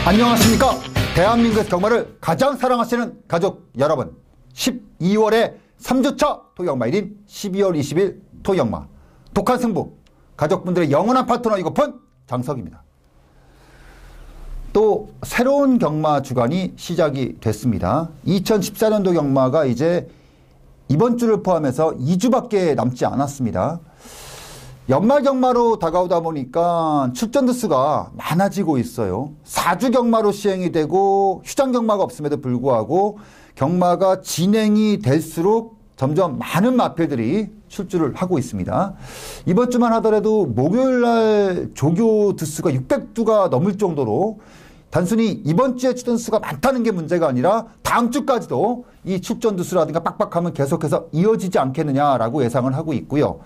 안녕하십니까. 대한민국에서 경마를 가장 사랑하시는 가족 여러분, 12월의 3주차 토경마일인 12월 20일 토경마 독한 승부, 가족분들의 영원한 파트너이고픈 장석입니다. 또 새로운 경마 주간이 시작이 됐습니다. 2014년도 경마가 이제 이번 주를 포함해서 2주밖에 남지 않았습니다. 연말 경마로 다가오다 보니까 출전 두수가 많아지고 있어요. 4주 경마로 시행이 되고 휴장 경마가 없음에도 불구하고 경마가 진행이 될수록 점점 많은 마필들이 출주를 하고 있습니다. 이번 주만 하더라도 목요일날 조교 두수가 600두가 넘을 정도로 단순히 이번 주에 출전 수가 많다는 게 문제가 아니라 다음 주까지도 이 출전 두수라든가 빡빡함은 계속해서 이어지지 않겠느냐라고 예상을 하고 있고요.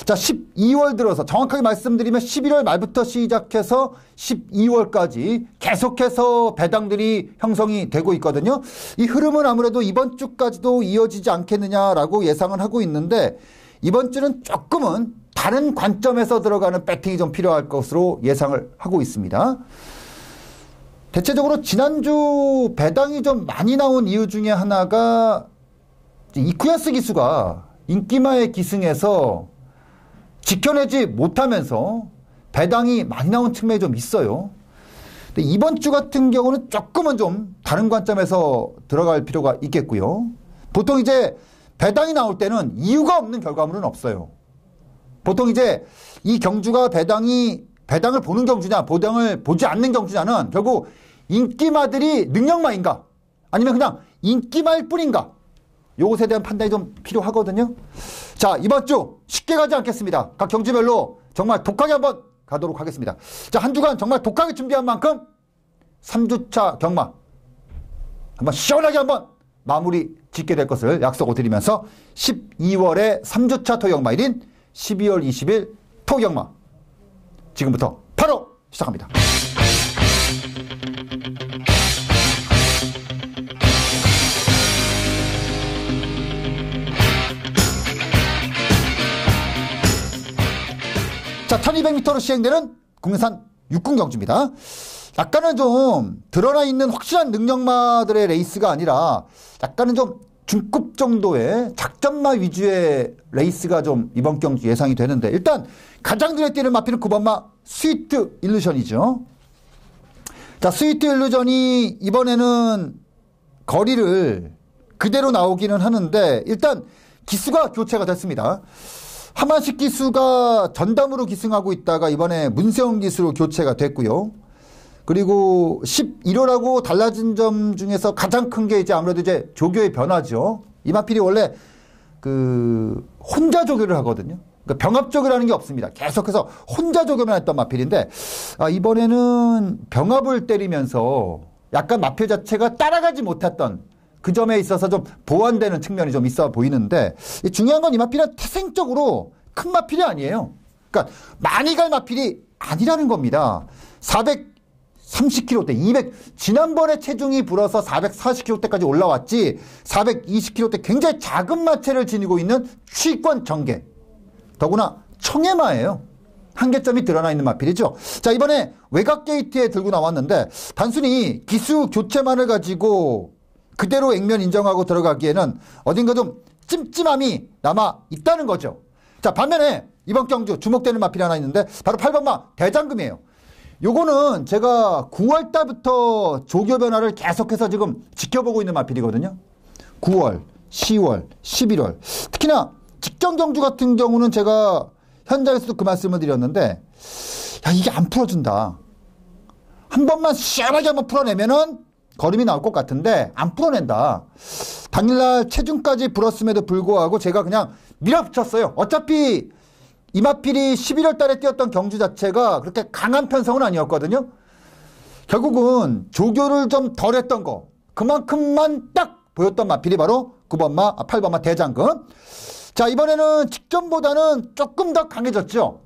자, 12월 들어서 정확하게 말씀드리면 11월 말부터 시작해서 12월까지 계속해서 배당들이 형성이 되고 있거든요. 이 흐름은 아무래도 이번 주까지도 이어지지 않겠느냐라고 예상을 하고 있는데 이번 주는 조금은 다른 관점에서 들어가는 배팅이 좀 필요할 것으로 예상을 하고 있습니다. 대체적으로 지난주 배당이 좀 많이 나온 이유 중에 하나가 이쿠야스 기수가 인기마에 기승해서 지켜내지 못하면서 배당이 많이 나온 측면이 좀 있어요. 근데 이번 주 같은 경우는 조금은 좀 다른 관점에서 들어갈 필요가 있겠고요. 보통 이제 배당이 나올 때는 이유가 없는 결과물은 없어요. 보통 이제 이 경주가 배당을 보는 경주냐, 배당을 보지 않는 경주냐는 결국 인기마들이 능력마인가, 아니면 그냥 인기마일 뿐인가, 요것에 대한 판단이 좀 필요하거든요. 자, 이번 주 쉽게 가지 않겠습니다. 각 경주별로 정말 독하게 한번 가도록 하겠습니다. 자, 한 주간 정말 독하게 준비한 만큼 3주차 경마 한번 시원하게 한번 마무리 짓게 될 것을 약속을 드리면서 12월의 3주차 토경마일인 12월 20일 토경마 지금부터 바로 시작합니다. 자, 1200m로 시행되는 국내산 육군경주입니다. 약간은 좀 드러나 있는 확실한 능력마들의 레이스가 아니라 약간은 좀 중급 정도의 작전마 위주의 레이스가 좀 이번 경주 예상이 되는데, 일단 가장 눈에 띄는 마필은 9번마 스위트 일루전이죠. 자, 스위트 일루전이 이번에는 거리를 그대로 나오기는 하는데 일단 기수가 교체가 됐습니다. 하만식 기수가 전담으로 기승하고 있다가 이번에 문세영 기수로 교체가 됐고요. 그리고 11호라고 달라진 점 중에서 가장 큰 게 이제 아무래도 이제 조교의 변화죠. 이 마필이 원래 혼자 조교를 하거든요. 그러니까 병합 조교라는 게 없습니다. 계속해서 혼자 조교만 했던 마필인데, 이번에는 병합을 때리면서 약간 마필 자체가 따라가지 못했던 그 점에 있어서 좀 보완되는 측면이 좀 있어 보이는데, 중요한 건 이 마필은 태생적으로 큰 마필이 아니에요. 그러니까 많이 갈 마필이 아니라는 겁니다. 430kg대, 지난번에 체중이 불어서 440kg대까지 올라왔지 420kg대 굉장히 작은 마체를 지니고 있는 취권 전개. 더구나 청해마예요. 한계점이 드러나 있는 마필이죠. 자, 이번에 외곽 게이트에 들고 나왔는데 단순히 기수 교체만을 가지고 그대로 액면 인정하고 들어가기에는 어딘가 좀 찜찜함이 남아 있다는 거죠. 자, 반면에 이번 경주 주목되는 마필이 하나 있는데 바로 8번마 대장금이에요. 요거는 제가 9월 달부터 조교 변화를 계속해서 지금 지켜보고 있는 마필이거든요. 9월, 10월, 11월. 특히나 직전 경주 같은 경우는 제가 현장에서도 그 말씀을 드렸는데, 야, 이게 안 풀어준다. 한 번만 시원하게 한번 풀어내면은 걸음이 나올 것 같은데 안 풀어낸다. 당일날 체중까지 불었음에도 불구하고 제가 그냥 밀어붙였어요. 어차피 이마필이 11월 달에 뛰었던 경주 자체가 그렇게 강한 편성은 아니었거든요. 결국은 조교를 좀 덜 했던 거, 그만큼만 딱 보였던 마필이 바로 8번마 대장금. 자, 이번에는 직전보다는 조금 더 강해졌죠.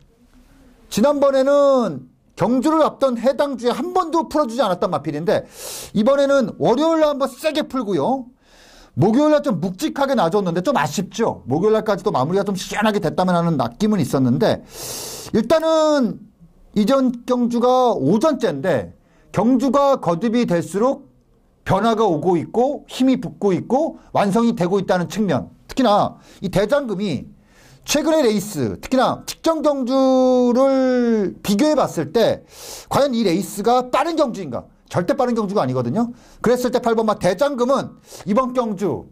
지난번에는 경주를 앞둔 해당 주에 한 번도 풀어주지 않았던 마필인데 이번에는 월요일날 한번 세게 풀고요. 목요일날 좀 묵직하게 놔줬는데 좀 아쉽죠. 목요일날까지도 마무리가 좀 시원하게 됐다면 하는 느낌은 있었는데 일단은 이전 경주가 오전째인데 경주가 거듭이 될수록 변화가 오고 있고 힘이 붙고 있고 완성이 되고 있다는 측면. 특히나 이 대장금이 최근의 레이스, 특히나 직전 경주를 비교해 봤을 때 과연 이 레이스가 빠른 경주인가? 절대 빠른 경주가 아니거든요. 그랬을 때 8번마 대장금은 이번 경주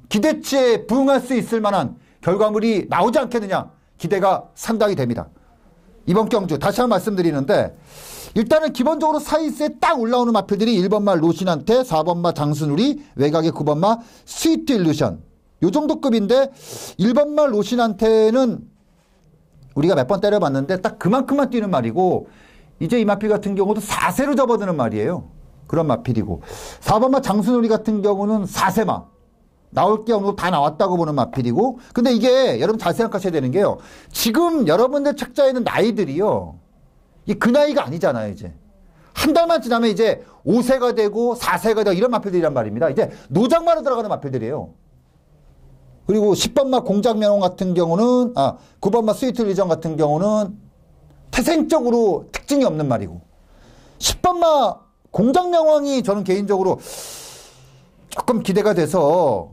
기대치에 부응할 수 있을 만한 결과물이 나오지 않겠느냐 기대가 상당히 됩니다. 이번 경주 다시 한번 말씀드리는데 일단은 기본적으로 사이스에 딱 올라오는 마필들이 1번마 로신한테, 4번마 장순우리, 외곽의 9번마 스위트 일루션 요 정도 급인데 1번마 로신한테는 우리가 몇 번 때려봤는데 딱 그만큼만 뛰는 말이고 이제 이 마필 같은 경우도 4세로 접어드는 말이에요. 그런 마필이고 4번마 장순우리 같은 경우는 4세마 나올 게 어느 정도 다 나왔다고 보는 마필이고 근데 이게 여러분 잘 생각하셔야 되는 게요. 지금 여러분들 책자에 있는 나이들이요. 그 나이가 아니잖아요. 이제 한 달만 지나면 이제 5세가 되고 4세가 되고 이런 마필들이란 말입니다. 이제 노장마로 들어가는 마필들이에요. 그리고 10번마 공작명왕 같은 경우는 9번마 스위트 리전 같은 경우는 태생적으로 특징이 없는 말이고 10번마 공작명왕이 저는 개인적으로 조금 기대가 돼서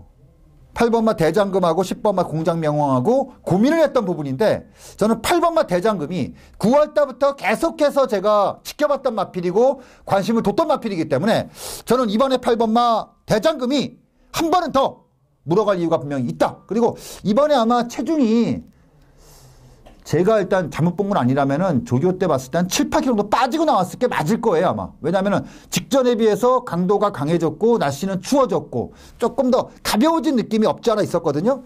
8번마 대장금하고 10번마 공작명왕하고 고민을 했던 부분인데 저는 8번마 대장금이 9월달부터 계속해서 제가 지켜봤던 마필이고 관심을 뒀던 마필이기 때문에 저는 이번에 8번마 대장금이 한 번은 더 물어갈 이유가 분명히 있다. 그리고 이번에 아마 체중이 제가 일단 잘못 본 건 아니라면은 조교 때 봤을 때 한 7, 8kg 정도 빠지고 나왔을 게 맞을 거예요, 아마. 왜냐면은 직전에 비해서 강도가 강해졌고, 날씨는 추워졌고, 조금 더 가벼워진 느낌이 없지 않아 있었거든요.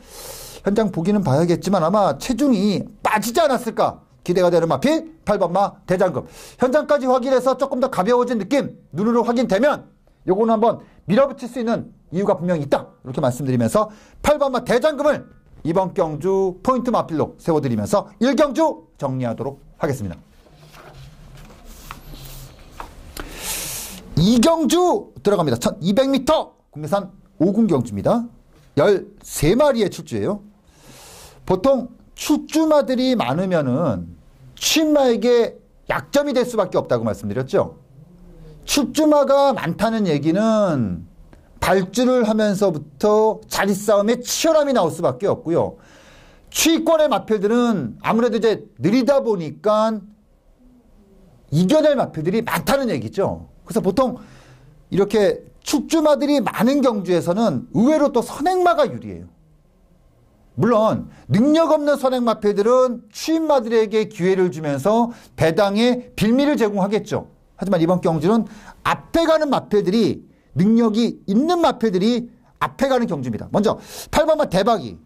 현장 보기는 봐야겠지만 아마 체중이 빠지지 않았을까 기대가 되는 마필 8번마 대장금. 현장까지 확인해서 조금 더 가벼워진 느낌, 눈으로 확인되면 요거는 한번 밀어붙일 수 있는 이유가 분명히 있다. 이렇게 말씀드리면서 8번마 대장금을 이번 경주 포인트 마필로 세워드리면서 1경주 정리하도록 하겠습니다. 2경주 들어갑니다. 1200m 국내산 5군 경주입니다. 13마리의 출주예요. 보통 출주마들이 많으면은 취마에게 약점이 될 수밖에 없다고 말씀드렸죠. 출주마가 많다는 얘기는 발주를 하면서부터 자리 싸움에 치열함이 나올 수밖에 없고요. 취권의 마필들은 아무래도 이제 느리다 보니까 이겨낼 마필들이 많다는 얘기죠. 그래서 보통 이렇게 출주마들이 많은 경주에서는 의외로 또 선행마가 유리해요. 물론 능력 없는 선행마필들은 추임마들에게 기회를 주면서 배당에 빌미를 제공하겠죠. 하지만 이번 경주는 앞에 가는 마필들이 능력이 있는 마필들이 앞에 가는 경주입니다. 먼저 8번마 대박이.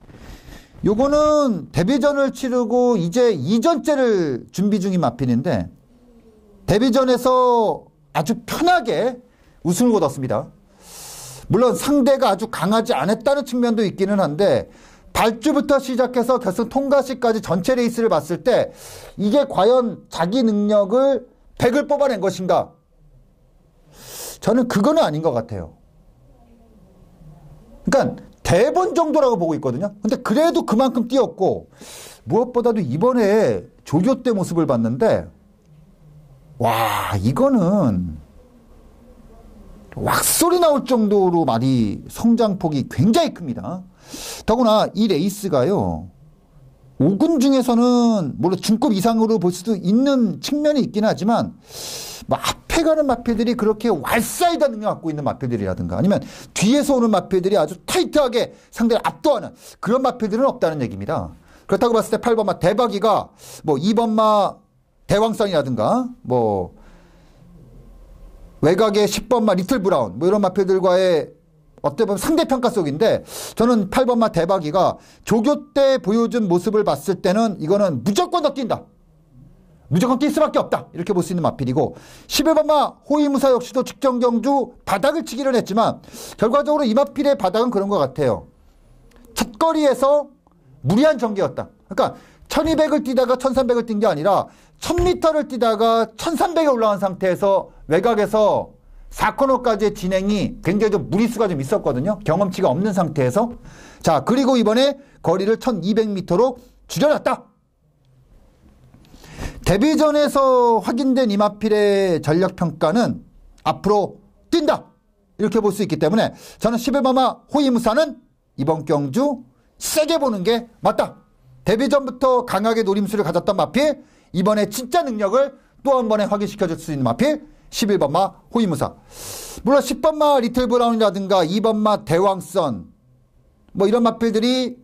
요거는 데뷔전을 치르고 이제 2전째를 준비 중인 마필인데 데뷔전에서 아주 편하게 우승을 거뒀습니다. 물론 상대가 아주 강하지 않았다는 측면도 있기는 한데 발주부터 시작해서 결승 통과시까지 전체 레이스를 봤을 때 이게 과연 자기 능력을 100을 뽑아낸 것인가? 저는 그거는 아닌 것 같아요. 그러니까 대본 정도라고 보고 있거든요. 근데 그래도 그만큼 뛰었고 무엇보다도 이번에 조교 때 모습을 봤는데 와 이거는 왁소리 나올 정도로 많이 성장폭이 굉장히 큽니다. 더구나 이 레이스가요 5군 중에서는 물론 중급 이상으로 볼 수도 있는 측면이 있긴 하지만 뭐 앞에 가는 마필들이 그렇게 왈사이다 능력 갖고 있는 마필들이라든가 아니면 뒤에서 오는 마필들이 아주 타이트하게 상대를 압도하는 그런 마필들은 없다는 얘기입니다. 그렇다고 봤을 때 8번마 대박이가 뭐 2번마 대왕선이라든가 뭐 외곽의 10번마 리틀 브라운 뭐 이런 마필들과의 어떻게 보면 상대평가 속인데 저는 8번마 대박이가 조교 때 보여준 모습을 봤을 때는 이거는 무조건 더 뛴다. 무조건 뛸 수밖에 없다. 이렇게 볼 수 있는 마필이고 11번마 호위무사 역시도 직전 경주 바닥을 치기는 했지만 결과적으로 이 마필의 바닥은 그런 것 같아요. 첫 거리에서 무리한 전개였다. 그러니까 1200을 뛰다가 1300을 뛴 게 아니라 1000m를 뛰다가 1300에 올라간 상태에서 외곽에서 4코너까지의 진행이 굉장히 좀 무리수가 좀 있었거든요. 경험치가 없는 상태에서. 자, 그리고 이번에 거리를 1200m로 줄여놨다. 데뷔전에서 확인된 이마필의 전력평가는 앞으로 뛴다. 이렇게 볼 수 있기 때문에 저는 11번마 호위무사는 이번 경주 세게 보는 게 맞다. 데뷔전부터 강하게 노림수를 가졌던 마필, 이번에 진짜 능력을 또 한 번에 확인시켜줄 수 있는 마필 11번마 호위무사. 물론 10번마 리틀 브라운이라든가 2번마 대왕선 뭐 이런 마필들이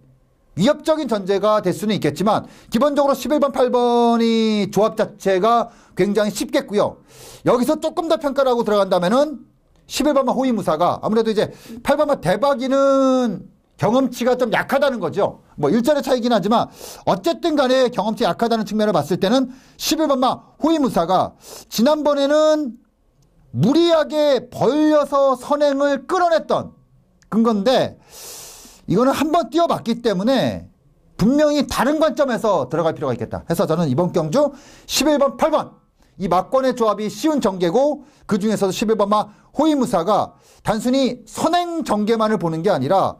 위협적인 전제가 될 수는 있겠지만 기본적으로 11번, 8번이 조합 자체가 굉장히 쉽겠고요. 여기서 조금 더 평가를 하고 들어간다면은 11번마 호위무사가 아무래도 이제 8번마 대박이는 경험치가 좀 약하다는 거죠. 뭐 일전의 차이긴 하지만 어쨌든 간에 경험치 약하다는 측면을 봤을 때는 11번마 호위무사가 지난번에는 무리하게 벌려서 선행을 끌어냈던 근건데 이거는 한번 뛰어봤기 때문에 분명히 다른 관점에서 들어갈 필요가 있겠다 해서 저는 이번 경주 11번, 8번 이 막권의 조합이 쉬운 전개고 그 중에서도 11번마 호위무사가 단순히 선행 전개만을 보는 게 아니라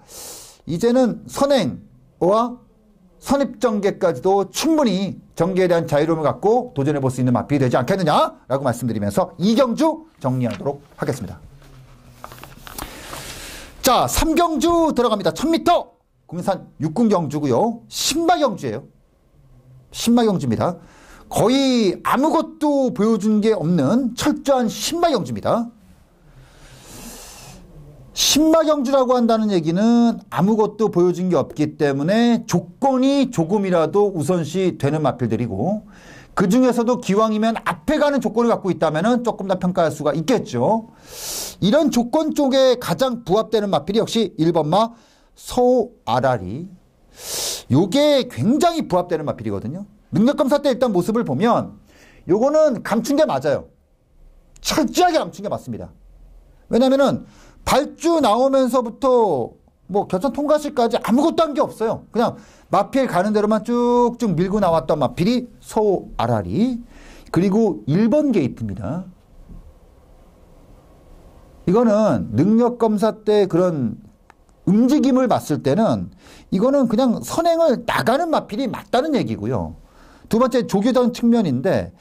이제는 선행과 선입전개까지도 충분히 전개에 대한 자유로움을 갖고 도전해 볼 수 있는 마필이 되지 않겠느냐라고 말씀드리면서 이 경주 정리하도록 하겠습니다. 자, 3경주 들어갑니다. 1000m 국내산 육군경주고요. 신마경주예요. 신마경주입니다. 거의 아무것도 보여준 게 없는 철저한 신마경주입니다. 신마경주라고 한다는 얘기는 아무것도 보여준 게 없기 때문에 조건이 조금이라도 우선시 되는 마필들이고 그 중에서도 기왕이면 앞에 가는 조건을 갖고 있다면 조금 더 평가할 수가 있겠죠. 이런 조건 쪽에 가장 부합되는 마필이 역시 1번마 소아라리. 요게 굉장히 부합되는 마필이거든요. 능력검사 때 일단 모습을 보면 요거는 감춘 게 맞아요. 철저하게 감춘 게 맞습니다. 왜냐면은 발주 나오면서부터 뭐 결선 통과시까지 아무것도 한 게 없어요. 그냥 마필 가는 대로만 쭉쭉 밀고 나왔던 마필이 소아라리. 그리고 1번 게이트입니다. 이거는 능력검사 때 그런 움직임을 봤을 때는 이거는 그냥 선행을 나가는 마필이 맞다는 얘기고요. 두 번째 조교전 측면인데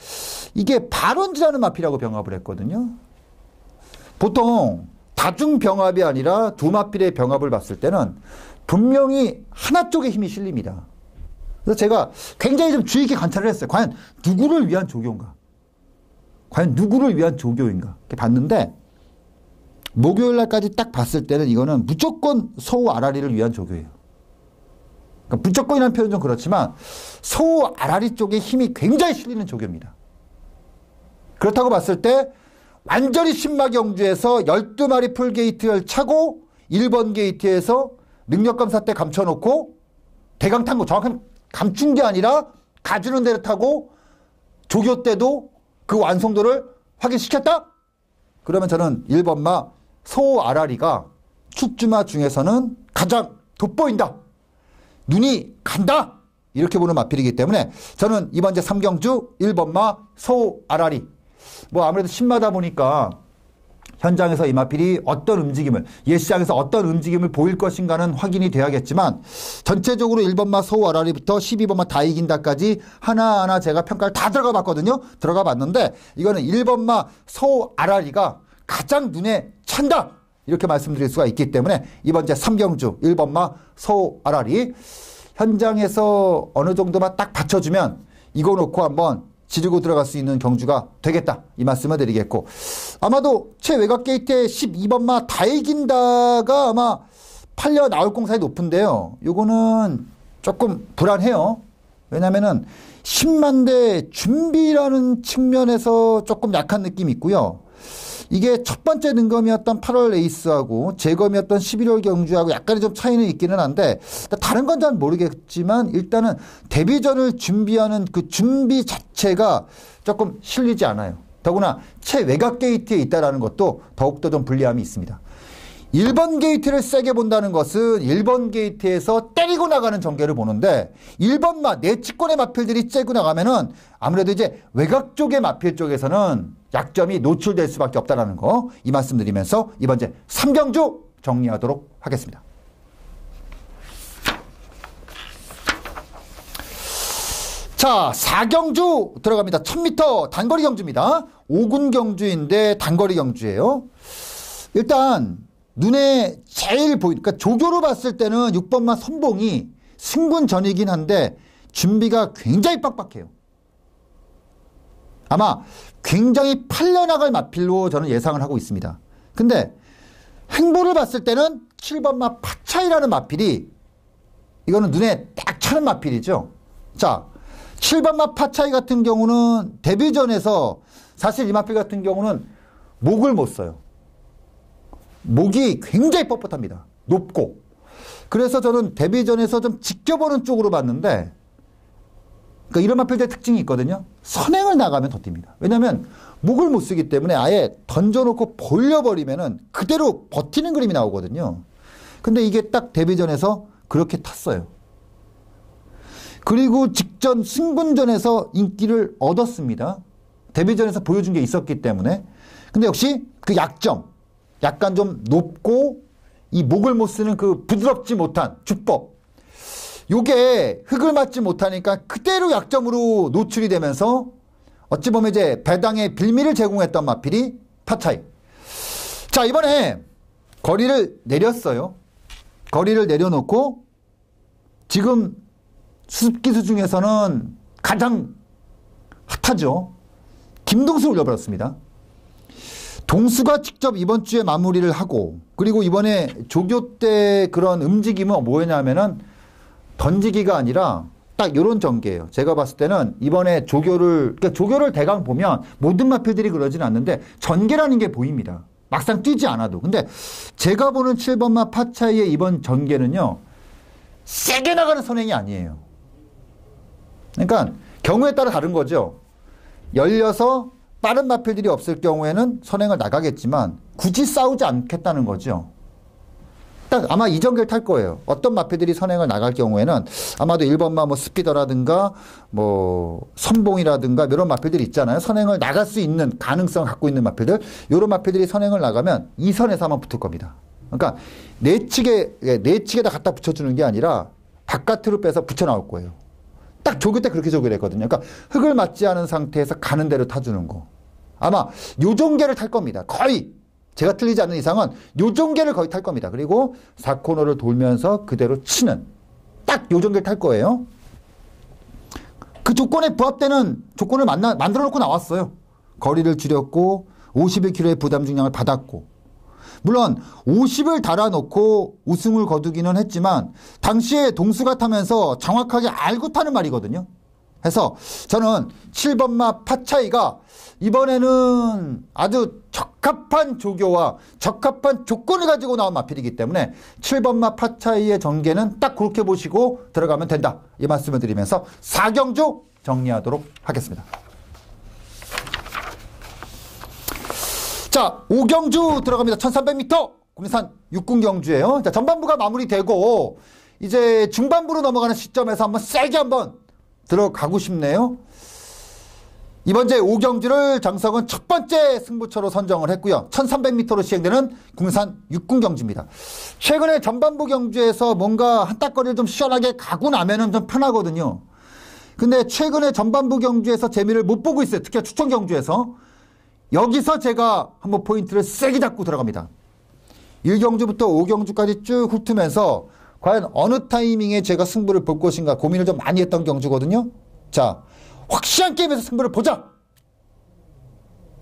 이게 발원지라는 마필이라고 병합을 했거든요. 보통 다중병합이 아니라 두 마필의 병합을 봤을 때는 분명히 하나 쪽에 힘이 실립니다. 그래서 제가 굉장히 좀 주의 있게 관찰을 했어요. 과연 누구를 위한 조교인가? 과연 누구를 위한 조교인가? 이렇게 봤는데 목요일 날까지 딱 봤을 때는 이거는 무조건 소아라리를 위한 조교예요. 그러니까 무조건이라는 표현은 좀 그렇지만 소아라리 쪽에 힘이 굉장히 실리는 조교입니다. 그렇다고 봤을 때 완전히 신마경주에서 12마리 풀게이트를 차고 1번 게이트에서 능력검사 때 감춰놓고 대강탄고 정확한 감춘 게 아니라 가주는 데를 타고 조교 때도 그 완성도를 확인시켰다? 그러면 저는 1번마 소아라리가 축주마 중에서는 가장 돋보인다. 눈이 간다. 이렇게 보는 마필이기 때문에 저는 이번 제 3경주 1번마 소아라리. 뭐 아무래도 신마다 보니까 현장에서 이 마필이 어떤 움직임을 예시장에서 어떤 움직임을 보일 것인가는 확인이 돼야겠지만 전체적으로 1번마 소아라리부터 12번마 다 이긴다까지 하나하나 제가 평가를 다 들어가 봤거든요. 들어가 봤는데 이거는 1번마 소아라리가 가장 눈에 찬다. 이렇게 말씀드릴 수가 있기 때문에 이번 제 3경주 1번마 소아라리 현장에서 어느 정도만 딱 받쳐주면 이거 놓고 한번 지르고 들어갈 수 있는 경주가 되겠다. 이 말씀을 드리겠고 아마도 최외곽 게이트의 12번마 다 이긴다가 아마 팔려 나올 공산이 높은데요. 요거는 조금 불안해요. 왜냐면은 10만대 준비라는 측면에서 조금 약한 느낌이 있고요. 이게 첫 번째 능검이었던 8월 레이스하고 재검이었던 11월 경주하고 약간의 좀 차이는 있기는 한데 다른 건 잘 모르겠지만 일단은 데뷔전을 준비하는 그 준비 자체가 조금 실리지 않아요. 더구나 최외곽 게이트에 있다는 것도 더욱더 좀 불리함이 있습니다. 1번 게이트를 세게 본다는 것은 1번 게이트에서 때리고 나가는 전개를 보는데 1번마 내치권의 마필들이 째고 나가면은 아무래도 이제 외곽 쪽의 마필 쪽에서는 약점이 노출될 수밖에 없다는 거 이 말씀 드리면서 이번 이제 3경주 정리하도록 하겠습니다. 자, 4경주 들어갑니다. 1000m 단거리 경주입니다. 5군 경주인데 단거리 경주예요. 일단 눈에 제일 그러니까 조교로 봤을 때는 6번마 선봉이 승군 전이긴 한데 준비가 굉장히 빡빡해요. 아마 굉장히 팔려나갈 마필로 저는 예상을 하고 있습니다. 근데 행보를 봤을 때는 7번마 파차이라는 마필이 이거는 눈에 딱 차는 마필이죠. 자, 7번마 파차이 같은 경우는 데뷔전에서 사실 이 마필 같은 경우는 목을 못 써요. 목이 굉장히 뻣뻣합니다. 높고. 그래서 저는 데뷔전에서 좀 지켜보는 쪽으로 봤는데 그러니까 이런 마필들의 특징이 있거든요. 선행을 나가면 더 뜁니다. 왜냐하면 목을 못 쓰기 때문에 아예 던져놓고 벌려버리면은 그대로 버티는 그림이 나오거든요. 근데 이게 딱 데뷔전에서 그렇게 탔어요. 그리고 직전 승분전에서 인기를 얻었습니다. 데뷔전에서 보여준 게 있었기 때문에. 근데 역시 그 약점, 약간 좀 높고 이 목을 못 쓰는 그 부드럽지 못한 주법, 요게 흙을 맞지 못하니까 그대로 약점으로 노출이 되면서 어찌 보면 이제 배당의 빌미를 제공했던 마필이 파차이. 자, 이번에 거리를 내렸어요. 거리를 내려놓고 지금 수습기수 중에서는 가장 핫하죠. 김동수 올려버렸습니다. 동수가 직접 이번 주에 마무리를 하고 그리고 이번에 조교 때 그런 움직임은 뭐였냐면은 던지기가 아니라 딱 이런 전개예요. 제가 봤을 때는 이번에 그러니까 조교를 대강 보면 모든 마필들이 그러진 않는데 전개라는 게 보입니다. 막상 뛰지 않아도. 근데 제가 보는 7번마 파차이의 이번 전개는요. 세게 나가는 선행이 아니에요. 그러니까 경우에 따라 다른 거죠. 열려서 빠른 마필들이 없을 경우에는 선행을 나가겠지만 굳이 싸우지 않겠다는 거죠. 딱 아마 이 전개를 탈 거예요. 어떤 마필들이 선행을 나갈 경우에는 아마도 1번마 뭐 스피더라든가 뭐 선봉이라든가 이런 마필들이 있잖아요. 선행을 나갈 수 있는 가능성을 갖고 있는 마필들. 이런 마필들이 선행을 나가면 이 선에서 아마 붙을 겁니다. 그러니까 내측에다 갖다 붙여주는 게 아니라 바깥으로 빼서 붙여 나올 거예요. 딱 조교 때 그렇게 조교를 했거든요. 그러니까 흙을 맞지 않은 상태에서 가는 대로 타주는 거. 아마 요 전개를 탈 겁니다. 거의. 제가 틀리지 않는 이상은 요 전개를 거의 탈 겁니다. 그리고 4코너를 돌면서 그대로 치는 딱 요 전개를 탈 거예요. 그 조건에 부합되는 조건을 만들어 놓고 나왔어요. 거리를 줄였고 51kg의 부담 중량을 받았고 물론 50을 달아놓고 우승을 거두기는 했지만 당시에 동수가 타면서 정확하게 알고 타는 말이거든요. 해서 저는 7번마 파차이가 이번에는 아주 적합한 조교와 적합한 조건을 가지고 나온 마필이기 때문에 7번마 파차이의 전개는 딱 그렇게 보시고 들어가면 된다. 이 말씀을 드리면서 4경주 정리하도록 하겠습니다. 자, 5경주 들어갑니다. 1300m 국내산 육군경주예요. 자, 전반부가 마무리되고 이제 중반부로 넘어가는 시점에서 한번 세게 한번 들어가고 싶네요. 이번 제 5경주를 장성은 첫 번째 승부처로 선정을 했고요. 1300m로 시행되는 국내산 육군경주입니다. 최근에 전반부 경주에서 뭔가 한따거리를 좀 시원하게 가고 나면은 좀 편하거든요. 근데 최근에 전반부 경주에서 재미를 못 보고 있어요. 특히 추천 경주에서. 여기서 제가 한번 포인트를 세게 잡고 들어갑니다. 1경주부터 5경주까지 쭉 훑으면서 과연 어느 타이밍에 제가 승부를 볼 것인가 고민을 좀 많이 했던 경주거든요. 자, 확실한 게임에서 승부를 보자.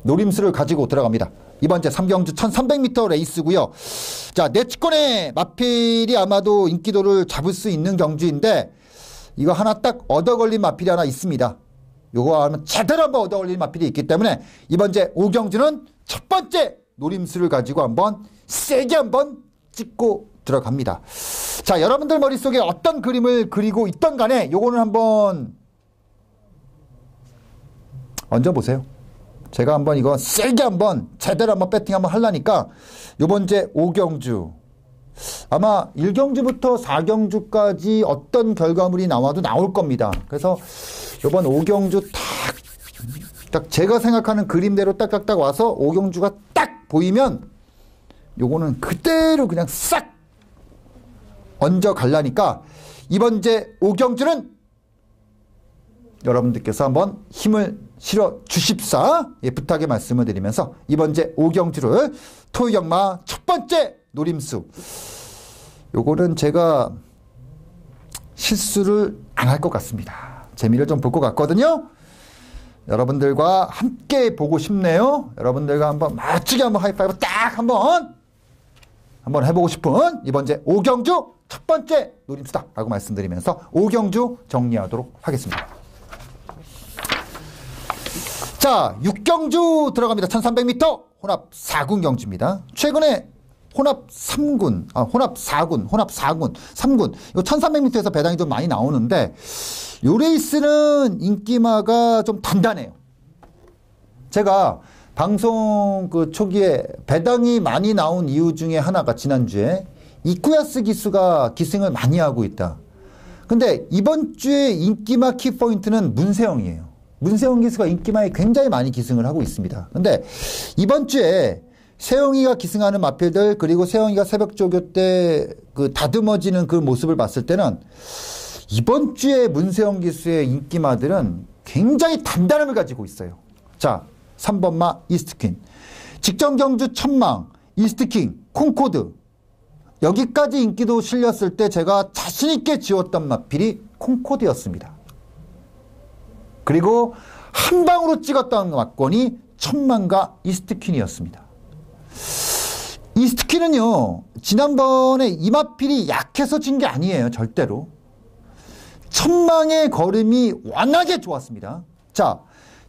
노림수를 가지고 들어갑니다. 이번 제 3경주 1300m 레이스고요. 자, 내치권의 마필이 아마도 인기도를 잡을 수 있는 경주인데 이거 하나 딱 얻어 걸린 마필이 하나 있습니다. 요거 하면 제대로 한번 얻어 걸린 마필이 있기 때문에 이번 제 5경주는 첫 번째 노림수를 가지고 한번 세게 한번 찍고 들어갑니다. 자, 여러분들 머릿속에 어떤 그림을 그리고 있던 간에 요거는 한번 얹어보세요. 제가 한번 이거 세게 한번 제대로 한번 배팅 한번 하려니까 요번 제 5경주 아마 1경주부터 4경주까지 어떤 결과물이 나와도 나올 겁니다. 그래서 요번 5경주 탁 딱 제가 생각하는 그림대로 딱딱딱 와서 오경주가 딱 보이면 요거는 그대로 그냥 싹 얹어 갈라니까 이번제 오경주는 여러분들께서 한번 힘을 실어 주십사 부탁의 말씀을 드리면서 이번제 오경주를 토요경마 첫 번째 노림수 요거는 제가 실수를 안 할 것 같습니다. 재미를 좀 볼 것 같거든요. 여러분들과 함께 보고 싶네요. 여러분들과 한번 멋지게 한번 하이파이브 딱 한번 해보고 싶은 이번제 오경주 첫 번째 노림수다 라고 말씀드리면서 오경주 정리하도록 하겠습니다. 자, 6경주 들어갑니다. 1300m 혼합 4군 경주입니다. 최근에 혼합 3군, 혼합 4군, 혼합 4군, 3군. 이거 1300m에서 배당이 좀 많이 나오는데 요 레이스는 인기마가 좀 단단해요. 제가 방송 그 초기에 배당이 많이 나온 이유 중에 하나가 지난주에 이쿠야스 기수가 기승을 많이 하고 있다. 근데 이번 주에 인기마 키포인트는 문세영이에요. 문세영 기수가 인기마에 굉장히 많이 기승을 하고 있습니다. 근데 이번 주에 세영이가 기승하는 마필들 그리고 세영이가 새벽 조교 때 그 다듬어지는 그 모습을 봤을 때는 이번 주에 문세영 기수의 인기마들은 굉장히 단단함을 가지고 있어요. 자, 3번마 이스트퀸, 직전 경주 천망, 이스트킹, 콩코드 여기까지 인기도 실렸을 때 제가 자신있게 지웠던 마필이 콩코드였습니다. 그리고 한 방으로 찍었던 막권이 천망과 이스트퀸이었습니다. 이스트퀸은요 지난번에 이 마필이 약해서 진 게 아니에요. 절대로. 천망의 걸음이 워낙에 좋았습니다. 자,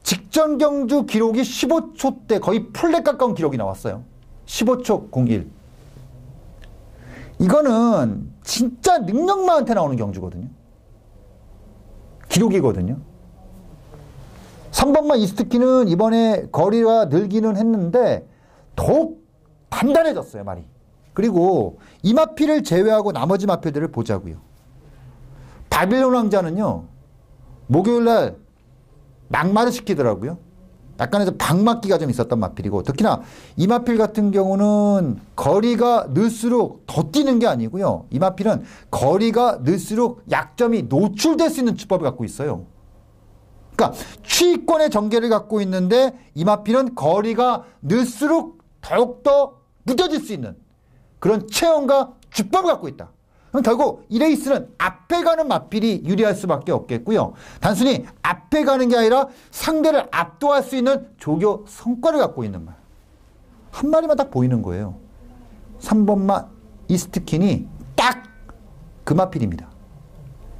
직전 경주 기록이 15초대 거의 풀넷 가까운 기록이 나왔어요. 15초 01. 이거는 진짜 능력마한테 나오는 경주거든요. 기록이거든요. 3번마 이스트키는 이번에 거리가 늘기는 했는데 더욱 단단해졌어요, 말이. 그리고 이 마필을 제외하고 나머지 마필들을 보자고요. 바빌론 왕자는요, 목요일날 막말을 시키더라고요. 약간의 방막기가 좀 있었던 마필이고, 특히나 이 마필 같은 경우는 거리가 늘수록 더 뛰는 게 아니고요. 이 마필은 거리가 늘수록 약점이 노출될 수 있는 주법을 갖고 있어요. 그러니까 취권의 전개를 갖고 있는데 이 마필은 거리가 늘수록 더욱더 무뎌질 수 있는 그런 체형과 주법을 갖고 있다. 그럼 결국 이 레이스는 앞에 가는 마필이 유리할 수밖에 없겠고요. 단순히 앞에 가는 게 아니라 상대를 압도할 수 있는 조교 성과를 갖고 있는 말. 한 마리만 딱 보이는 거예요. 3번마 이스트킨이 딱 그 마필입니다.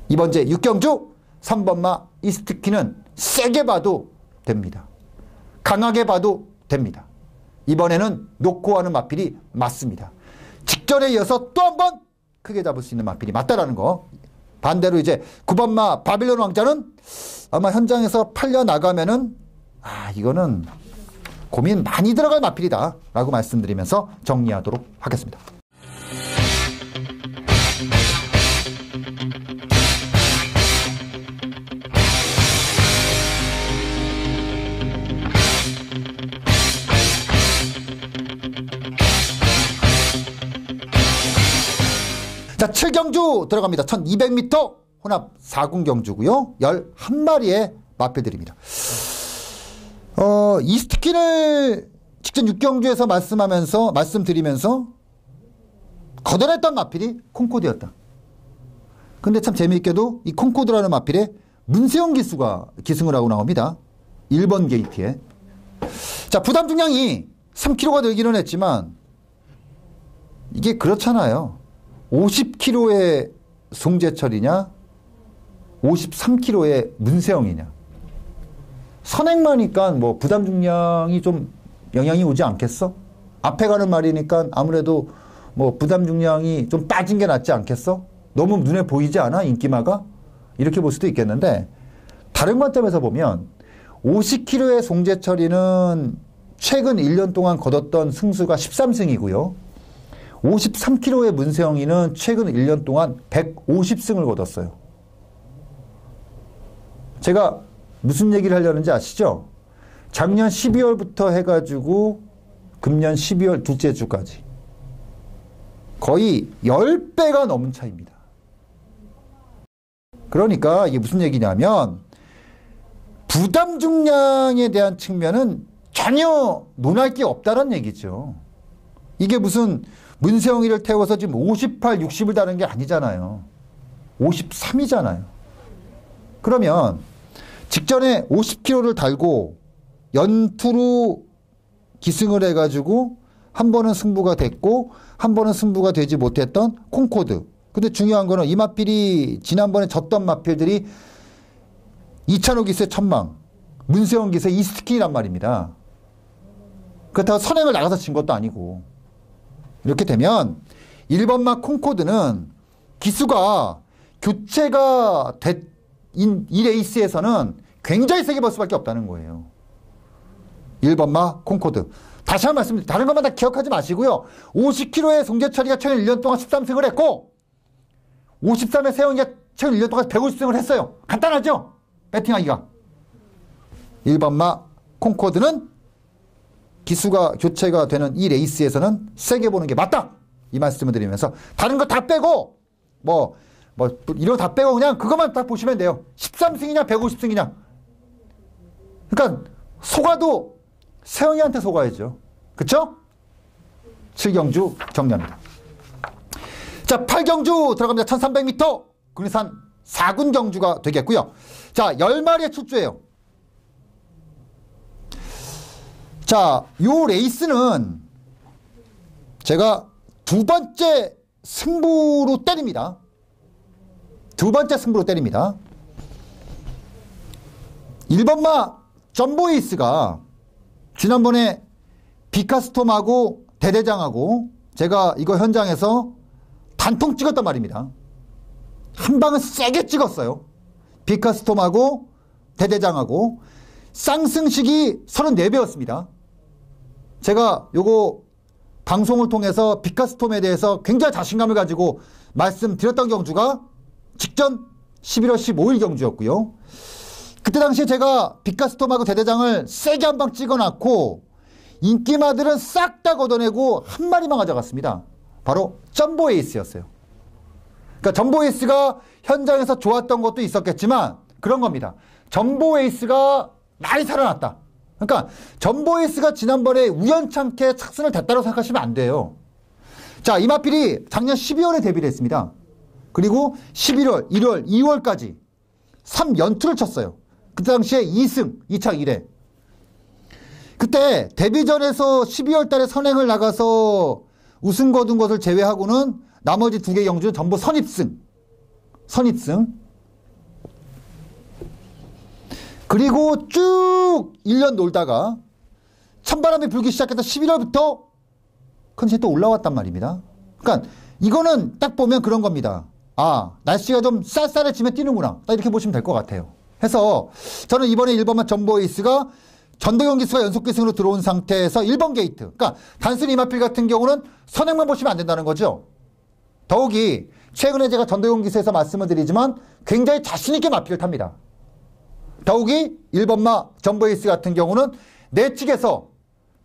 이번 제 6경주 3번마 이스트킨은 세게 봐도 됩니다. 강하게 봐도 됩니다. 이번에는 놓고 하는 마필이 맞습니다. 직전에 이어서 또 한 번 크게 잡을 수 있는 마필이 맞다라는 거. 반대로 이제 9번마 바빌론 왕자는 아마 현장에서 팔려 나가면은 이거는 고민 많이 들어갈 마필이다 라고 말씀드리면서 정리하도록 하겠습니다. 자, 7경주 들어갑니다. 1200m 혼합 4군 경주고요. 11마리의 마필들입니다. 이스트킨을 직전 6경주에서 말씀드리면서 걷어냈던 마필이 콩코드였다. 근데 참 재미있게도 이 콩코드라는 마필에 문세영 기수가 기승을 하고 나옵니다. 1번 게이트에. 자, 부담 중량이 3kg가 늘기는 했지만 이게 그렇잖아요. 50kg의 송재철이냐 53kg의 문세영이냐. 선행마니까 뭐 부담 중량이 좀 영향이 오지 않겠어? 앞에 가는 말이니까 아무래도 뭐 부담 중량이 좀 빠진 게 낫지 않겠어? 너무 눈에 보이지 않아? 인기마가? 이렇게 볼 수도 있겠는데 다른 관점에서 보면 50kg의 송재철이는 최근 1년 동안 거뒀던 승수가 13승이고요. 53kg의 문세영이는 최근 1년 동안 150승을 거뒀어요. 제가 무슨 얘기를 하려는지 아시죠? 작년 12월부터 해가지고 금년 12월 둘째 주까지 거의 10배가 넘은 차이입니다. 그러니까 이게 무슨 얘기냐면 부담 중량에 대한 측면은 전혀 논할 게 없다는 얘기죠. 이게 무슨 문세영이를 태워서 지금 58, 60을 다는 게 아니잖아요. 53이잖아요. 그러면 직전에 50km를 달고 연투로 기승을 해가지고 한 번은 승부가 됐고 한 번은 승부가 되지 못했던 콩코드. 근데 중요한 거는 이 마필이 지난번에 졌던 마필들이 이찬호 기세 천망, 문세영 기세 이스트킨이란 말입니다. 그렇다고 선행을 나가서 진 것도 아니고. 이렇게 되면 1번마 콩코드는 기수가 교체가 된 이 레이스에서는 굉장히 세게 벌 수밖에 없다는 거예요. 1번마 콩코드. 다시 한 번 말씀드립니다. 다른 것만 다 기억하지 마시고요. 50km의 송재철이가 최근 1년 동안 13승을 했고 53의 세영이가 최근 1년 동안 150승을 했어요. 간단하죠? 배팅하기가. 1번마 콩코드는 기수가 교체가 되는 이 레이스에서는 세게 보는 게 맞다. 이 말씀을 드리면서 다른 거 다 빼고 이런 거 다 빼고 그냥 그것만 딱 보시면 돼요. 13승이냐 150승이냐. 그러니까 속아도 세영이한테 속아야죠. 그쵸? 7경주 정리합니다. 자, 8경주 들어갑니다. 1300m 국내산 4군 경주가 되겠고요. 자, 10마리의 출주예요. 자, 요 레이스는 제가 두 번째 승부로 때립니다. 두 번째 승부로 때립니다. 1번마 점보에이스가 지난번에 비카스톰하고 대대장하고 제가 이거 현장에서 단통 찍었단 말입니다. 한 방은 세게 찍었어요. 비카스톰하고 대대장하고 쌍승식이 34배였습니다. 제가 요거 방송을 통해서 비카스톰에 대해서 굉장히 자신감을 가지고 말씀드렸던 경주가 직전 11월 15일 경주였고요. 그때 당시에 제가 비카스톰하고 대대장을 세게 한 방 찍어놨고 인기마들은 싹 다 걷어내고 한 마리만 가져갔습니다. 바로 점보에이스였어요. 그러니까 점보에이스가 현장에서 좋았던 것도 있었겠지만 그런 겁니다. 점보에이스가 많이 살아났다. 그러니까 점보에이스가 지난번에 우연찮게 착순을 됐다고 생각하시면 안 돼요. 자, 이 마필이 작년 12월에 데뷔를 했습니다. 그리고 11월, 1월, 2월까지 3연투를 쳤어요. 그때 당시에 2승, 2차 1회. 그때 데뷔전에서 12월 달에 선행을 나가서 우승 거둔 것을 제외하고는 나머지 두 개 경주는 전부 선입승. 그리고 쭉 1년 놀다가 찬바람이 불기 시작해서 11월부터 컨디션이 또 올라왔단 말입니다. 그러니까 이거는 딱 보면 그런 겁니다. 아, 날씨가 좀 쌀쌀해지면 뛰는구나. 딱 이렇게 보시면 될 것 같아요. 해서 저는 이번에 1번만 점보에이스가 전도경 기수가 연속 기승으로 들어온 상태에서 1번 게이트. 그러니까 단순히 이마필 같은 경우는 선행만 보시면 안 된다는 거죠. 더욱이 최근에 제가 전도경 기수에서 말씀을 드리지만 굉장히 자신있게 마필을 탑니다. 더욱이 1번마 점보에이스 같은 경우는 내측에서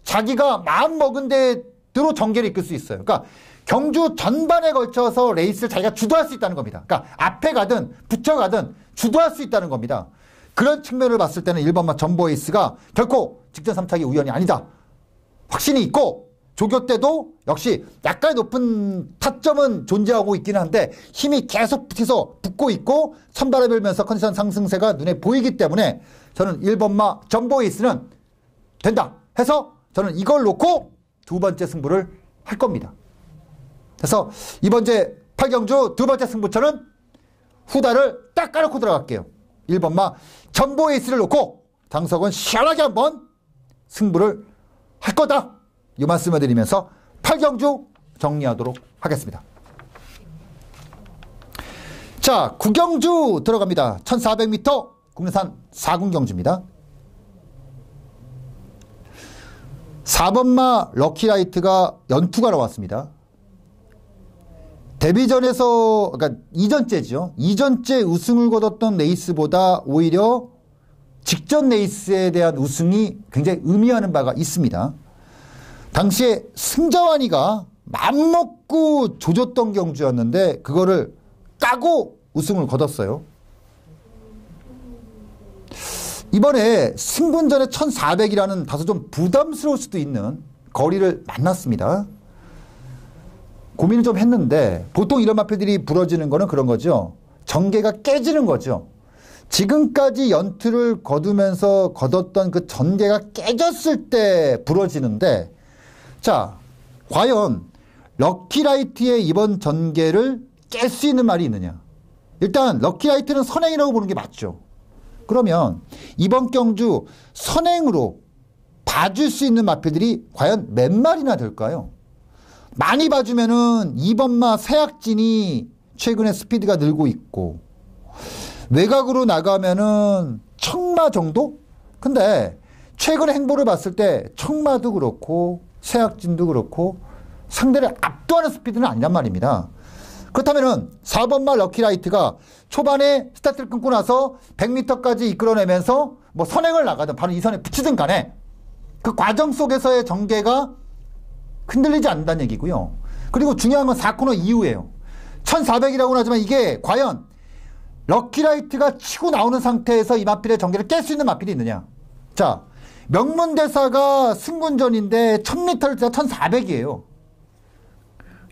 자기가 마음먹은 대로 전개를 이끌 수 있어요. 그러니까 경주 전반에 걸쳐서 레이스를 자기가 주도할 수 있다는 겁니다. 그러니까 앞에 가든 붙여가든 주도할 수 있다는 겁니다. 그런 측면을 봤을 때는 1번마 점보에이스가 결코 직전 3차기 우연이 아니다. 확신이 있고 조교 때도 역시 약간의 높은 타점은 존재하고 있기는 한데 힘이 계속 붙고 있고 선발을 밀면서 컨디션 상승세가 눈에 보이기 때문에 저는 1번마 점보에이스는 된다 해서 저는 이걸 놓고 두 번째 승부를 할 겁니다. 그래서 이번째 8경주 두 번째 승부처는 후다를 딱 까놓고 들어갈게요. 1번마 점보에이스를 놓고 당석은 시원하게 한번 승부를 할 거다. 이 말씀을 드리면서 8경주 정리하도록 하겠습니다. 자, 9경주 들어갑니다. 1400m 국내산 4군 경주입니다. 4번마 럭키라이트가 연투가 나왔습니다. 데뷔전에서, 그러니까 이전째죠. 이전째 우승을 거뒀던 레이스보다 오히려 직전 레이스에 대한 우승이 굉장히 의미하는 바가 있습니다. 당시에 승자완이가 맘먹고 조졌던 경주였는데 그거를 까고 우승을 거뒀어요. 이번에 승분전의 1400이라는 다소 좀 부담스러울 수도 있는 거리를 만났습니다. 고민을 좀 했는데 보통 이런 마필들이 부러지는 거는 그런 거죠. 전개가 깨지는 거죠. 지금까지 연투를 거두면서 거뒀던 그 전개가 깨졌을 때 부러지는데, 자, 과연 럭키라이트의 이번 전개를 깰 수 있는 말이 있느냐. 일단 럭키라이트는 선행이라고 보는 게 맞죠. 그러면 이번 경주 선행으로 봐줄 수 있는 마필들이 과연 몇 마리나 될까요? 많이 봐주면은 2번마 세약진이 최근에 스피드가 늘고 있고, 외곽으로 나가면은 청마 정도? 근데 최근에 행보를 봤을 때 청마도 그렇고 세약진도 그렇고 상대를 압도하는 스피드는 아니란 말입니다. 그렇다면은 4번마 럭키라이트가 초반에 스타트를 끊고 나서 100m까지 이끌어내면서 뭐 선행을 나가든 바로 이 선에 붙이든 간에 그 과정 속에서의 전개가 흔들리지 않는다는 얘기고요. 그리고 중요한 건 4코너 이후예요. 1400이라고는 하지만 이게 과연 럭키라이트가 치고 나오는 상태에서 이 마필의 전개를 깰 수 있는 마필이 있느냐. 자, 명문대사가 승군전인데 1000m를 뛰다 1400이에요.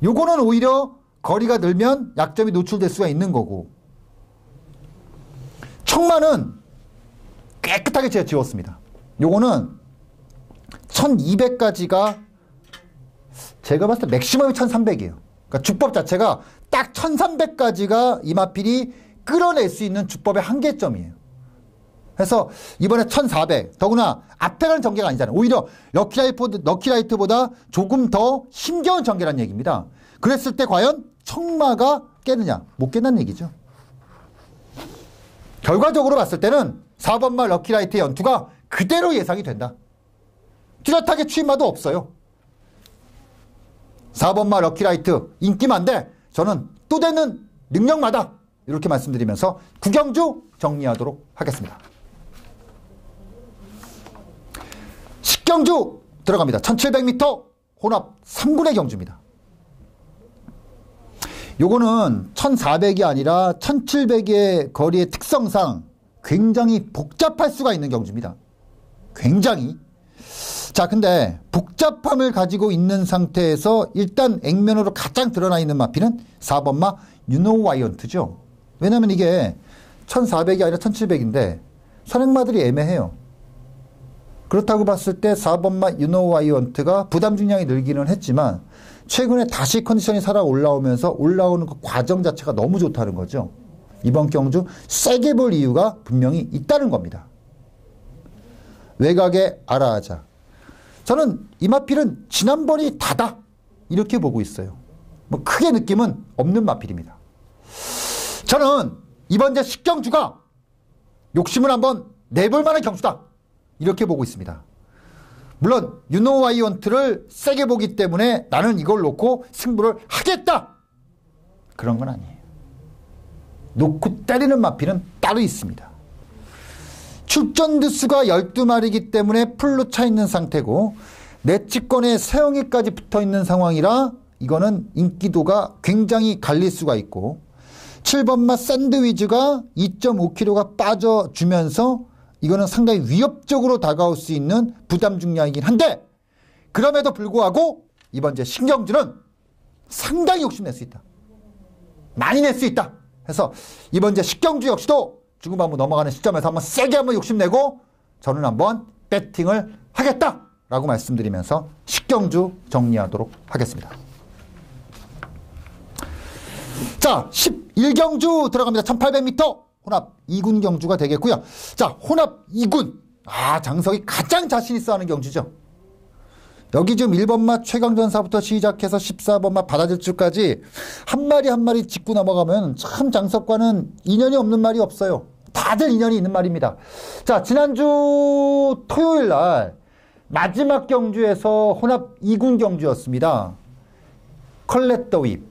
요거는 오히려 거리가 늘면 약점이 노출될 수가 있는 거고, 청마는 깨끗하게 제가 지웠습니다. 요거는 1200까지가 제가 봤을 때 맥시멈이 1300이에요. 그러니까 주법 자체가 딱 1300까지가 이 마필이 끌어낼 수 있는 주법의 한계점이에요. 그래서 이번에 1400, 더구나 앞에 가는 전개가 아니잖아요. 오히려 럭키라이트보다 조금 더 힘겨운 전개라는 얘기입니다. 그랬을 때 과연 청마가 깨느냐? 못 깬다는 얘기죠. 결과적으로 봤을 때는 4번마 럭키라이트의 연투가 그대로 예상이 된다. 뚜렷하게 추임마도 없어요. 4번마 럭키라이트 인기만데 저는 또 되는 능력마다, 이렇게 말씀드리면서 구경주 정리하도록 하겠습니다. 10경주 들어갑니다. 1700m 혼합 3군의 경주입니다. 요거는 1400이 아니라 1700의 거리의 특성상 굉장히 복잡할 수가 있는 경주입니다. 굉장히. 자, 근데 복잡함을 가지고 있는 상태에서 일단 액면으로 가장 드러나 있는 마필은 4번마 유노와이언트죠. 왜냐면 이게 1400이 아니라 1700인데 선행마들이 애매해요. 그렇다고 봤을 때 4번마 유노와이언트가 부담 중량이 늘기는 했지만 최근에 다시 컨디션이 살아 올라오면서 올라오는 그 과정 자체가 너무 좋다는 거죠. 이번 경주 세게 볼 이유가 분명히 있다는 겁니다. 외곽에 아라하자. 저는 이 마필은 지난번이 다다, 이렇게 보고 있어요. 뭐 크게 느낌은 없는 마필입니다. 저는 이번 제 10경주가 욕심을 한번 내볼 만한 경주다, 이렇게 보고 있습니다. 물론 유노와이언트를 세게 보기 때문에 나는 이걸 놓고 승부를 하겠다, 그런 건 아니에요. 놓고 때리는 마필은 따로 있습니다. 출전 두수가 12마리이기 때문에 풀로 차 있는 상태고 내치권에 세영이까지 붙어 있는 상황이라 이거는 인기도가 굉장히 갈릴 수가 있고, 7번마 샌드위즈가 2.5kg가 빠져주면서 이거는 상당히 위협적으로 다가올 수 있는 부담 중량이긴 한데, 그럼에도 불구하고 이번 제 신경주는 상당히 욕심낼 수 있다, 많이 낼 수 있다 해서 이번 제 10경주 역시도 중후반부 넘어가는 시점에서 한번 세게 한번 욕심내고 저는 한번 배팅을 하겠다라고 말씀드리면서 10경주 정리하도록 하겠습니다. 자, 11경주 들어갑니다. 1800m 혼합 2군 경주가 되겠고요. 자, 혼합 2군. 장석이 가장 자신 있어 하는 경주죠. 여기 지금 1번마 최강전사부터 시작해서 14번마 바다질주까지 한 마리 한 마리 짚고 넘어가면 참 장석과는 인연이 없는 말이 없어요. 다들 인연이 있는 말입니다. 자, 지난주 토요일 날 마지막 경주에서 혼합 2군 경주였습니다. 컬렛 더 윕.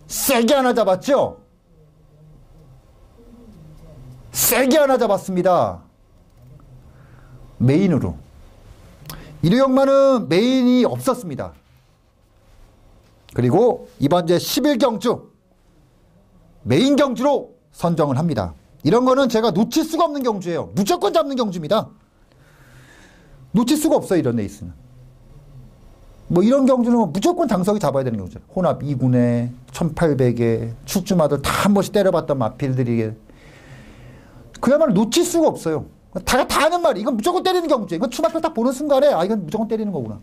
세게 하나 잡았죠? 세게 하나 잡았습니다. 메인으로. 일요역마는 메인이 없었습니다. 그리고 이번 제 11경주 메인 경주로 선정을 합니다. 이런 거는 제가 놓칠 수가 없는 경주예요. 무조건 잡는 경주입니다. 놓칠 수가 없어요. 이런 레이스는. 뭐 이런 경주는 무조건 장석이 잡아야 되는 경주예요. 혼합 2군에 1800에 출주마들 다 한 번씩 때려봤던 마필들이 그야말로 놓칠 수가 없어요. 다 하는 말이 이건 무조건 때리는 경주예요. 이건 추마표 딱 보는 순간에 아 이건 무조건 때리는 거구나.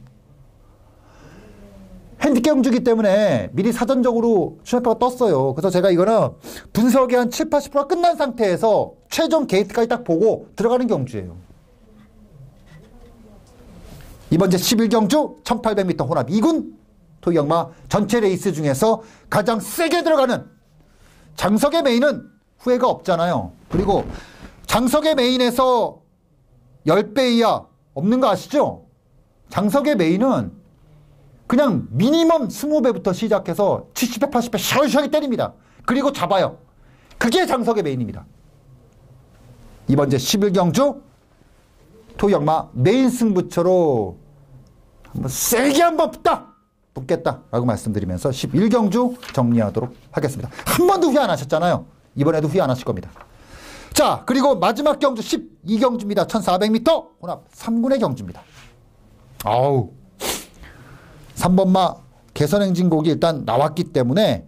핸디캡 경주기 때문에 미리 사전적으로 추마표가 떴어요. 그래서 제가 이거는 분석이 한 7, 80%가 끝난 상태에서 최종 게이트까지 딱 보고 들어가는 경주예요. 이번 제 11경주 1800m 혼합 2군 토익역마 전체 레이스 중에서 가장 세게 들어가는 장석의 메인은 후회가 없잖아요. 그리고 장석의 메인에서 10배 이하 없는 거 아시죠? 장석의 메인은 그냥 미니멈 20배부터 시작해서 70배, 80배 샤우샤우하게 때립니다. 그리고 잡아요. 그게 장석의 메인입니다. 이번 제 11경주 토익역마 메인 승부처로 한번 세게 한번 붙겠다라고 말씀드리면서 11경주 정리하도록 하겠습니다. 한 번도 후회 안 하셨잖아요. 이번에도 후회 안 하실 겁니다. 자, 그리고 마지막 경주 12경주입니다. 1400m 혼합 3군의 경주입니다. 아우 3번마 개선행진곡이 일단 나왔기 때문에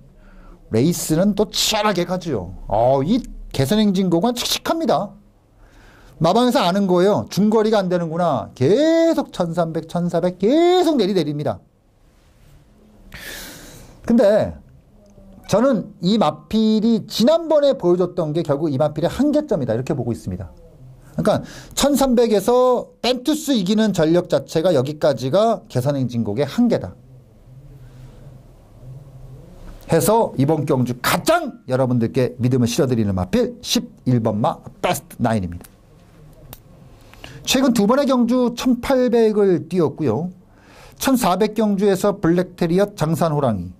레이스는 또 치열하게 가죠. 이 개선행진곡은 칙칙합니다. 마방에서 아는 거예요. 중거리가 안 되는구나. 계속 1300, 1400 계속 내립니다. 근데 저는 이 마필이 지난번에 보여줬던 게 결국 이 마필의 한계점이다. 이렇게 보고 있습니다. 그러니까 1300에서 벤투스 이기는 전력 자체가 여기까지가 개선행진곡의 한계다. 해서 이번 경주 가장 여러분들께 믿음을 실어드리는 마필 11번마 베스트 9입니다. 최근 두 번의 경주 1800을 뛰었고요. 1400경주에서 블랙테리엇 장산호랑이.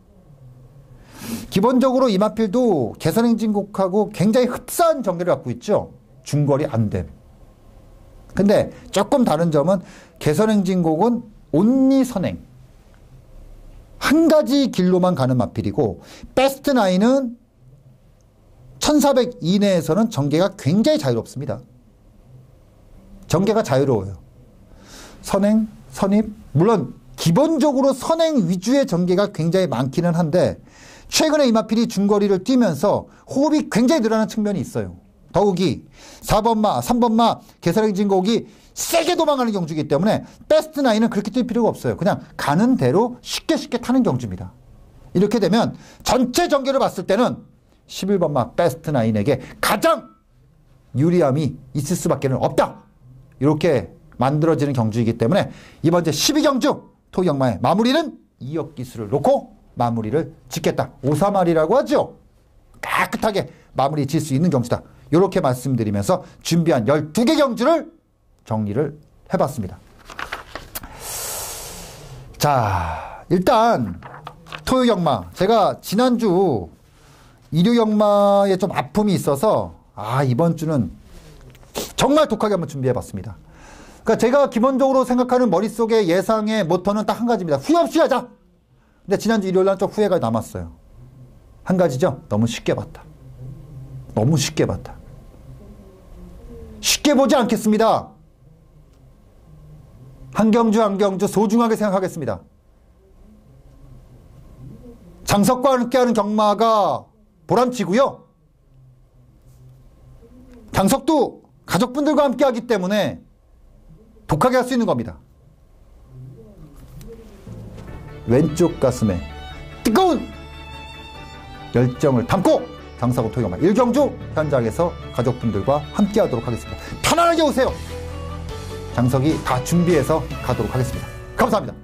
기본적으로 이 마필도 개선행진곡하고 굉장히 흡사한 전개를 갖고 있죠. 중거리 안 됨. 근데 조금 다른 점은 개선행진곡은 온리 선행. 한 가지 길로만 가는 마필이고 베스트 9은 1400 이내에서는 전개가 굉장히 자유롭습니다. 전개가 자유로워요. 선행, 선입, 물론 기본적으로 선행 위주의 전개가 굉장히 많기는 한데 최근에 이 마필이 중거리를 뛰면서 호흡이 굉장히 늘어나는 측면이 있어요. 더욱이 4번마, 3번마 개선행진곡이 세게 도망가는 경주이기 때문에 베스트 9은 그렇게 뛸 필요가 없어요. 그냥 가는 대로 쉽게 타는 경주입니다. 이렇게 되면 전체 전개를 봤을 때는 11번마 베스트 9에게 가장 유리함이 있을 수밖에 없다. 이렇게 만들어지는 경주이기 때문에 이번 제 12경주 토익역마의 마무리는 2억 기수를 놓고 마무리를 짓겠다. 오사말이라고 하죠. 깨끗하게 마무리 질 수 있는 경주다. 이렇게 말씀드리면서 준비한 12개 경주를 정리를 해봤습니다. 자, 일단 토요역마 제가 지난주 일요역마에 좀 아픔이 있어서 이번 주는 정말 독하게 한번 준비해봤습니다. 그러니까 제가 기본적으로 생각하는 머릿속의 예상의 모토는 딱 한 가지입니다. 후회 없이 하자. 근데 지난주 일요일날 좀 후회가 남았어요. 한 가지죠. 너무 쉽게 봤다. 너무 쉽게 봤다. 쉽게 보지 않겠습니다. 한 경주 소중하게 생각하겠습니다. 장석과 함께하는 경마가 보람치고요. 장석도 가족분들과 함께하기 때문에 독하게 할 수 있는 겁니다. 왼쪽 가슴에 뜨거운 열정을 담고 장사고 토익역마 1경주 현장에서 가족분들과 함께 하도록 하겠습니다. 편안하게 오세요. 장석이 다 준비해서 가도록 하겠습니다. 감사합니다.